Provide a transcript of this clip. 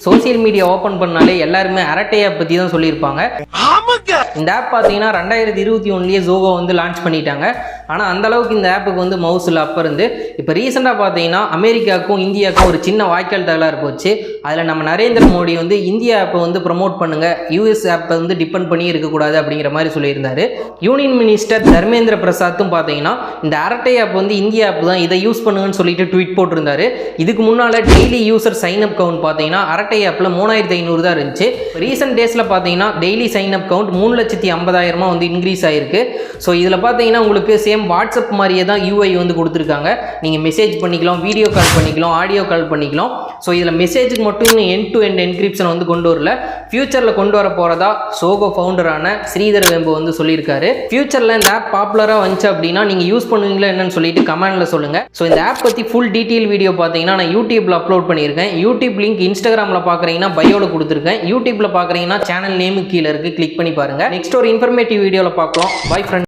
Social media open பண்ணாலே எல்லாருமே அரட்டை ஆப் பற்றி தான் சொல்லியிருப்பாங்க. இந்த ஆப் பார்த்தீங்கன்னா 2021 ஜோகோ வந்து லான்ச் பண்ணிட்டாங்க. ஆனால் அந்த அளவுக்கு இந்த ஆப்புக்கு வந்து மவுஸில் அப்போ இருந்து இப்போ ரீசெண்டாக பார்த்தீங்கன்னா அமெரிக்காவுக்கும் இந்தியாவுக்கும் ஒரு சின்ன வாய்க்கால் தகராறு போச்சு. அதில் நம்ம நரேந்திர மோடி வந்து இந்தியா ஆப்பை வந்து ப்ரமோட் பண்ணுங்க, யூஎஸ் ஆப்பை வந்து டிபெண்ட் பண்ணி இருக்கக்கூடாது அப்படிங்கிற மாதிரி சொல்லியிருந்தாரு. யூனியன் மினிஸ்டர் தர்மேந்திர பிரசாத்தும் பார்த்தீங்கன்னா இந்த அரட்டை ஆப் வந்து இந்தியா ஆப் தான், இதை யூஸ் பண்ணுங்கன்னு சொல்லிட்டு ட்வீட் போட்டிருந்தாரு. இதுக்கு முன்னால் daily user sign up count பார்த்தீங்கன்னா அரட்டை ஆப்பில் 3500 தான் இருந்துச்சு. ரீசெண்ட் டேஸில் பார்த்தீங்கன்னா டெய்லி சைன் அப் கவுண்ட் 3,50,000 வந்து இன்க்ரீஸ் ஆகிருக்கு. ஸோ இதில் பார்த்தீங்கன்னா உங்களுக்கு சேம் வாட்ஸ்அப் மாதிரியே தான் யூஐ வந்து கொடுத்துருக்காங்க. நீங்கள் மெசேஜ் பண்ணிக்கலாம், வீடியோ கால் பண்ணிக்கலாம், ஆடியோ கால் பண்ணிக்கலாம். ஸோ இதில் மெசேஜுக்கு மட்டும் இன்னும் எண்ட் டு எண்ட் என்கிரிப்ஷன் வந்து கொண்டு வரல. ஃபியூச்சரில் கொண்டு வர போகிறதா சோகோ ஃபவுண்டரான ஸ்ரீதர் வெம்பு வந்து சொல்லியிருக்காரு. ஃபியூச்சரில் இந்த ஆப் பாப்புலராக வந்துச்சு அப்படின்னா நீங்கள் யூஸ் பண்ணுவீங்களா என்னன்னு சொல்லிட்டு கமெண்ட்டில் சொல்லுங்கள். ஸோ இந்த ஆப் பற்றி ஃபுல் டீட்டெயில் வீடியோ பார்த்தீங்கன்னா நான் யூடியூப்பில் அப்லோட் பண்ணியிருக்கேன். யூடியூப் லிங்க் இன்ஸ்டாகிராமில் பார்க்குறீங்கன்னா பயோவில் கொடுத்துருக்கேன். யூடியூப்பில் பார்க்குறீங்கன்னா சேனல் நேமு கீழே இருக்குது, கிளிக் பண்ணி பாருங்கள். நெக்ஸ்ட் ஒரு இன்ஃபர்மேட்டிவ் வீடியோவில் பார்க்கலாம். By friend.